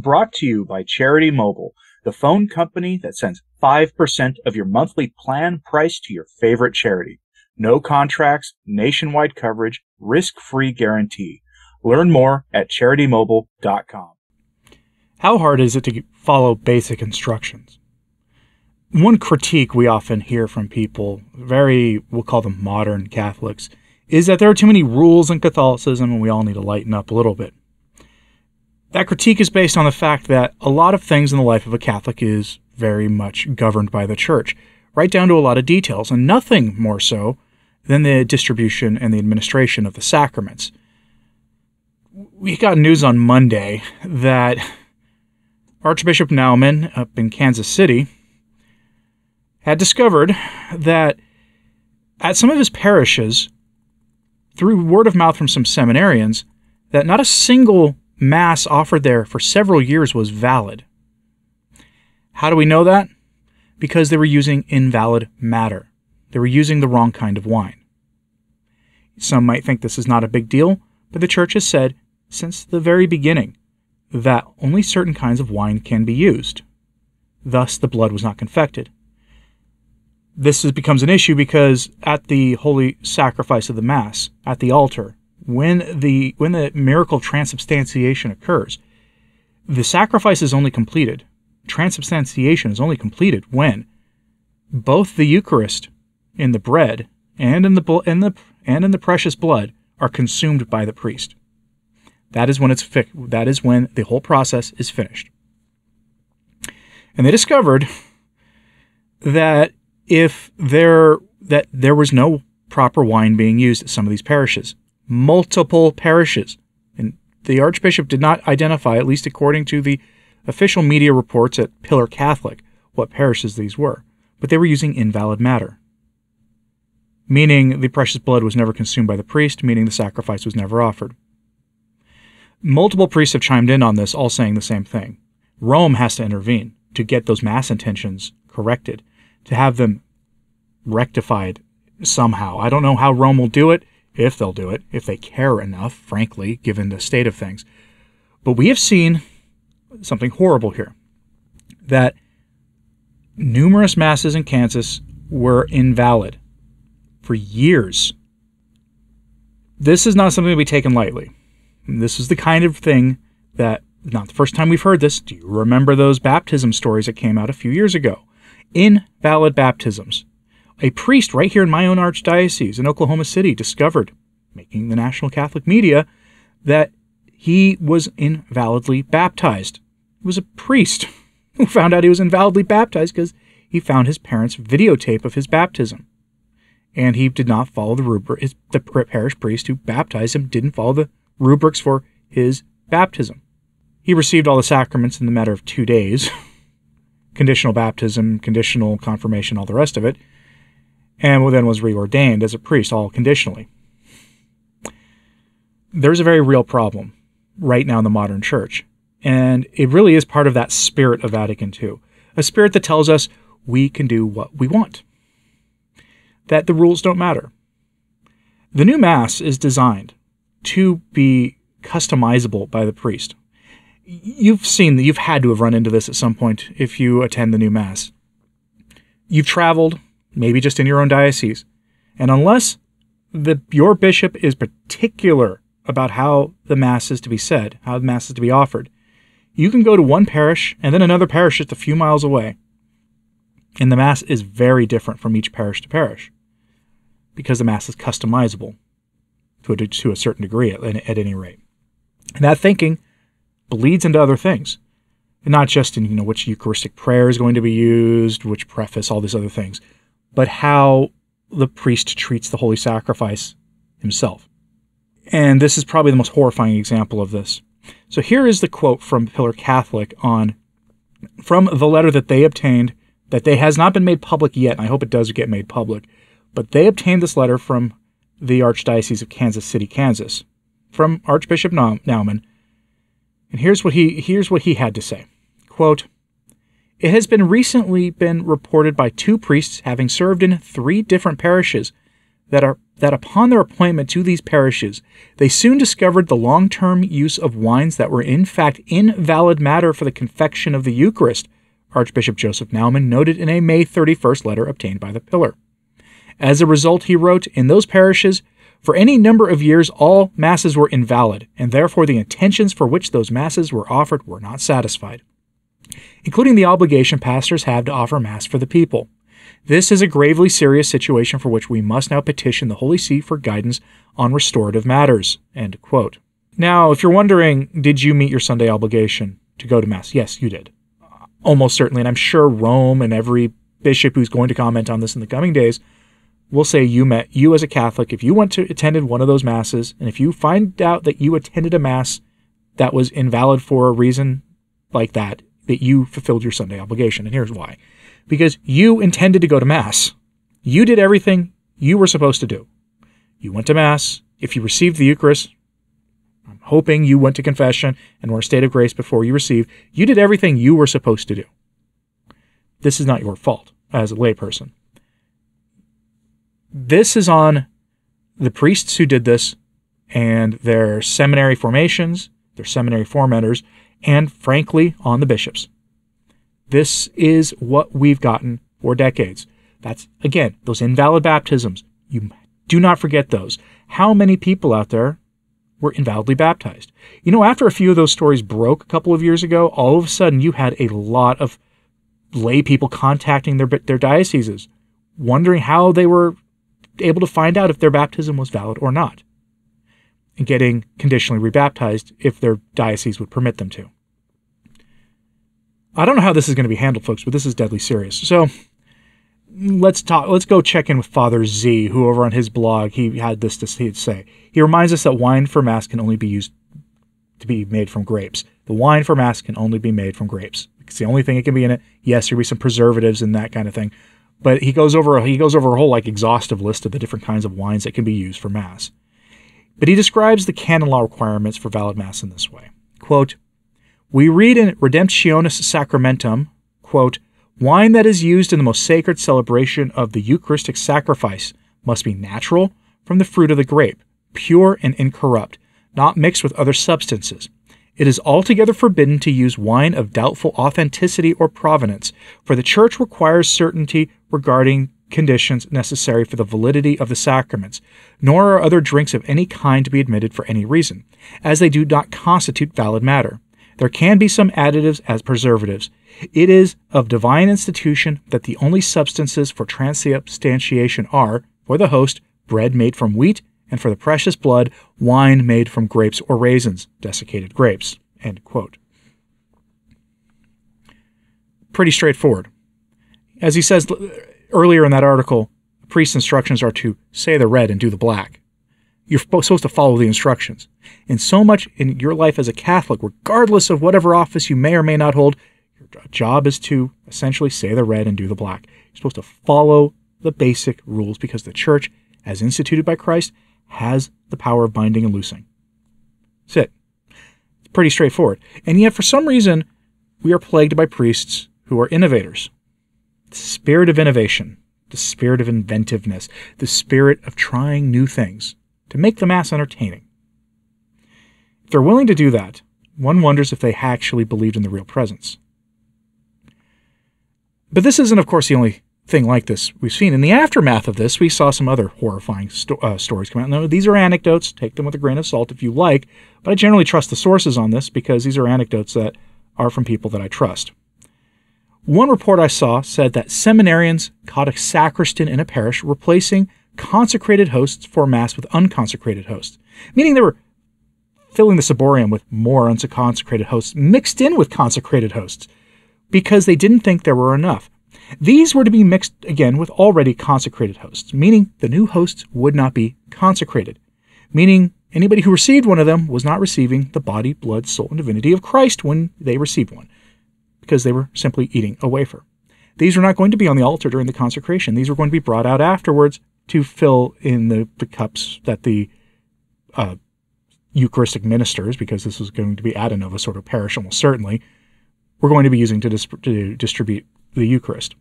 brought to you by Charity Mobile, the phone company that sends 5% of your monthly plan price to your favorite charity. No contracts, nationwide coverage, risk-free guarantee. Learn more at CharityMobile.com. How hard is it to follow basic instructions? One critique we often hear from people, we'll call them modern Catholics, is that there are too many rules in Catholicism and we all need to lighten up a little bit. That critique is based on the fact that a lot of things in the life of a Catholic is very much governed by the Church, right down to a lot of details, and nothing more so than the distribution and the administration of the sacraments. We got news on Monday that Archbishop Naumann up in Kansas City had discovered that at some of his parishes, through word of mouth from some seminarians, that not a single Mass offered there for several years was valid. How do we know that? Because they were using invalid matter. They were using the wrong kind of wine. Some might think this is not a big deal, but the Church has said since the very beginning that only certain kinds of wine can be used. Thus, the blood was not confected. This becomes an issue because at the holy sacrifice of the Mass, at the altar, when the miracle transubstantiation occurs, the sacrifice is only completed. Transubstantiation is only completed when both the Eucharist in the bread and in the precious blood are consumed by the priest. That is when the whole process is finished. And they discovered that there was no proper wine being used at some of these parishes. Multiple parishes. And the Archbishop did not identify, at least according to the official media reports at Pillar Catholic, what parishes these were. But they were using invalid matter. Meaning the precious blood was never consumed by the priest, meaning the sacrifice was never offered. Multiple priests have chimed in on this, all saying the same thing. Rome has to intervene to get those Mass intentions corrected, to have them rectified somehow. I don't know how Rome will do it, if they'll do it, if they care enough, frankly, given the state of things. But we have seen something horrible here, that numerous Masses in Kansas were invalid for years. This is not something to be taken lightly. This is the kind of thing that, not the first time we've heard this. Do you remember those baptism stories that came out a few years ago? Invalid baptisms. A priest right here in my own archdiocese in Oklahoma City discovered, making the national Catholic media, that he was invalidly baptized. It was a priest who found out he was invalidly baptized because he found his parents' videotape of his baptism. And he did not follow the rubric. The parish priest who baptized him didn't follow the rubrics for his baptism. He received all the sacraments in the matter of 2 days. Conditional baptism, conditional confirmation, all the rest of it. And then was reordained as a priest, all conditionally. There's a very real problem right now in the modern church. And it really is part of that spirit of Vatican II. A spirit that tells us we can do what we want. That the rules don't matter. The new Mass is designed to be customizable by the priest. You've had to have run into this at some point if you attend the new Mass. You've traveled, maybe just in your own diocese, and unless your bishop is particular about how the Mass is to be said, how the Mass is to be offered, you can go to one parish and then another parish just a few miles away, and the Mass is very different from each parish to parish, because the Mass is customizable to a certain degree at any rate. And that thinking bleeds into other things, and not just in which Eucharistic prayer is going to be used, which preface, all these other things, but how the priest treats the holy sacrifice himself. And this is probably the most horrifying example of this. So here is the quote from Pillar Catholic from the letter that they obtained, that has not been made public yet, and I hope it does get made public, but they obtained this letter from the Archdiocese of Kansas City, Kansas, from Archbishop Naumann. And here's what he had to say. Quote, "It has recently been reported by 2 priests having served in 3 different parishes that our that upon their appointment to these parishes, they soon discovered the long-term use of wines that were in fact invalid matter for the confection of the Eucharist, Archbishop Joseph Naumann noted in a May 31st letter obtained by the pillar. As a result, he wrote, in those parishes, for any number of years all masses were invalid, and therefore the intentions for which those masses were offered were not satisfied, including the obligation pastors have to offer Mass for the people. This is a gravely serious situation for which we must now petition the Holy See for guidance on restorative matters." End quote. Now, if you're wondering, did you meet your Sunday obligation to go to Mass? Yes, you did. Almost certainly, and I'm sure Rome and every bishop who's going to comment on this in the coming days will say you as a Catholic, if you attended one of those Masses, and if you find out that you attended a Mass that was invalid for a reason like that you fulfilled your Sunday obligation. And here's why. Because you intended to go to Mass. You did everything you were supposed to do. You went to Mass. If you received the Eucharist, I'm hoping you went to confession and were in a state of grace before you received. You did everything you were supposed to do. This is not your fault as a layperson. This is on the priests who did this and their seminary formations, their seminary formenters, and frankly, on the bishops. This is what we've gotten for decades. That's, again, those invalid baptisms. You do not forget those. How many people out there were invalidly baptized? You know, after a few of those stories broke a couple of years ago, all of a sudden you had a lot of lay people contacting their dioceses, wondering how they were able to find out if their baptism was valid or not, and getting conditionally rebaptized if their diocese would permit them to. I don't know how this is going to be handled, folks, but this is deadly serious. So let's go check in with Father Z, who over on his blog, he had this to say. He reminds us that wine for Mass can only be used to be made from grapes. The wine for Mass can only be made from grapes. It's the only thing it can be in it. Yes, there'll be some preservatives and that kind of thing. But he goes over a whole exhaustive list of the different kinds of wines that can be used for Mass. But he describes the canon law requirements for valid Mass in this way. Quote, "We read in Redemptionis Sacramentum," quote, "wine that is used in the most sacred celebration of the Eucharistic sacrifice must be natural from the fruit of the grape, pure and incorrupt, not mixed with other substances. It is altogether forbidden to use wine of doubtful authenticity or provenance, for the Church requires certainty regarding conditions necessary for the validity of the sacraments, nor are other drinks of any kind to be admitted for any reason, as they do not constitute valid matter. There can be some additives as preservatives. It is of divine institution that the only substances for transubstantiation are, for the host, bread made from wheat, and for the precious blood, wine made from grapes or raisins, desiccated grapes." End quote. Pretty straightforward. As he says earlier in that article, the priest's instructions are to say the red and do the black. You're supposed to follow the instructions. And so much in your life as a Catholic, regardless of whatever office you may or may not hold, your job is to essentially say the red and do the black. You're supposed to follow the basic rules because the Church, as instituted by Christ, has the power of binding and loosing. That's it. It's pretty straightforward. And yet, for some reason, we are plagued by priests who are innovators. The spirit of innovation, the spirit of inventiveness, the spirit of trying new things to make the Mass entertaining. If they're willing to do that, one wonders if they actually believed in the real presence. But this isn't, of course, the only thing like this we've seen. In the aftermath of this, we saw some other horrifying stories come out. Now, these are anecdotes. Take them with a grain of salt if you like, but I generally trust the sources on this because these are anecdotes that are from people that I trust. One report I saw said that seminarians caught a sacristan in a parish replacing consecrated hosts for Mass with unconsecrated hosts, meaning they were filling the ciborium with more unconsecrated hosts mixed in with consecrated hosts because they didn't think there were enough. These were to be mixed again with already consecrated hosts, meaning the new hosts would not be consecrated, meaning anybody who received one of them was not receiving the body, blood, soul, and divinity of Christ when they received one, because they were simply eating a wafer. These were not going to be on the altar during the consecration. These were going to be brought out afterwards to fill in the cups that the Eucharistic ministers, because this was going to be at a Nova sort of parish almost certainly, were going to be using to distribute the Eucharist.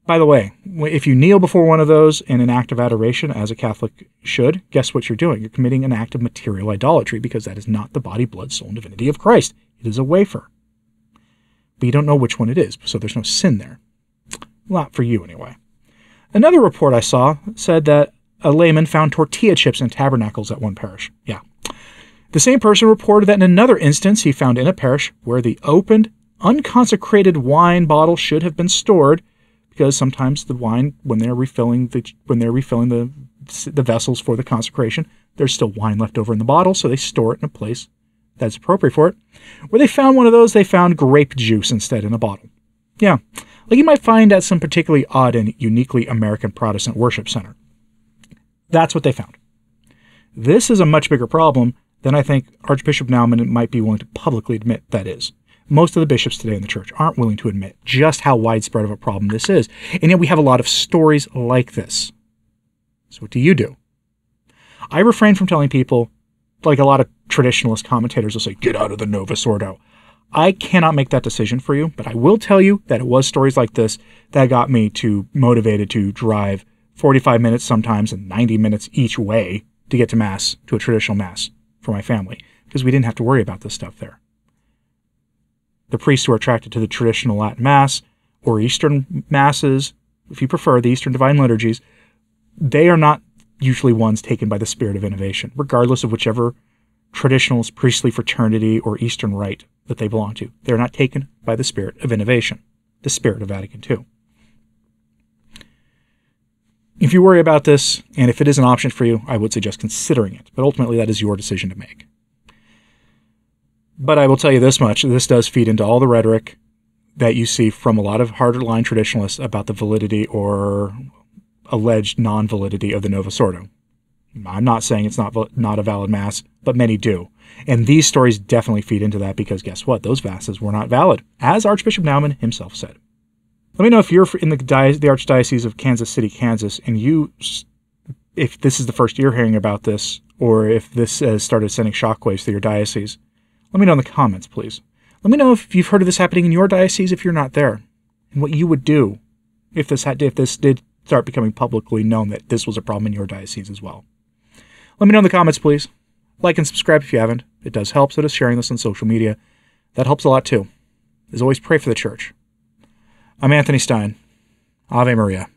By the way, if you kneel before one of those in an act of adoration, as a Catholic should, guess what you're doing? You're committing an act of material idolatry, because that is not the body, blood, soul, and divinity of Christ. It is a wafer. But you don't know which one it is, so there's no sin there. Not for you, anyway. Another report I saw said that a layman found tortilla chips in tabernacles at one parish. Yeah. The same person reported that in another instance he found in a parish where the opened, unconsecrated wine bottle should have been stored, because sometimes the wine, when they're refilling the vessels for the consecration, there's still wine left over in the bottle, so they store it in a place that's appropriate for it. Where they found one of those, they found grape juice instead in a bottle. Yeah, like you might find at some particularly odd and uniquely American Protestant worship center. That's what they found. This is a much bigger problem than I think Archbishop Naumann might be willing to publicly admit that is. Most of the bishops today in the church aren't willing to admit just how widespread of a problem this is. And yet we have a lot of stories like this. So what do? I refrain from telling people, like a lot of traditionalist commentators will say, get out of the Novus Ordo. I cannot make that decision for you, but I will tell you that it was stories like this that got me motivated to drive 45 minutes sometimes and 90 minutes each way to get to Mass, to a traditional Mass for my family, because we didn't have to worry about this stuff there. The priests who are attracted to the traditional Latin Mass or Eastern Masses, if you prefer, the Eastern Divine Liturgies, they are not usually ones taken by the spirit of innovation, regardless of whichever traditionalist priestly fraternity or Eastern rite that they belong to. They're not taken by the spirit of innovation, the spirit of Vatican II. If you worry about this, and if it is an option for you, I would suggest considering it, but ultimately that is your decision to make. But I will tell you this much, this does feed into all the rhetoric that you see from a lot of harder-line traditionalists about the validity or alleged non-validity of the Novus Ordo. I'm not saying it's not a valid Mass, but many do. And these stories definitely feed into that, because guess what? Those Masses were not valid, as Archbishop Naumann himself said. Let me know if you're in the Archdiocese of Kansas City, Kansas, and if this is the first you're hearing about this, or if this has started sending shockwaves through your diocese. Let me know in the comments, please. Let me know if you've heard of this happening in your diocese if you're not there, and what you would do if this did start becoming publicly known that this was a problem in your diocese as well. Let me know in the comments, please. Like and subscribe if you haven't. It does help, so does sharing this on social media. That helps a lot too. As always, pray for the church. I'm Anthony Stine. Ave Maria.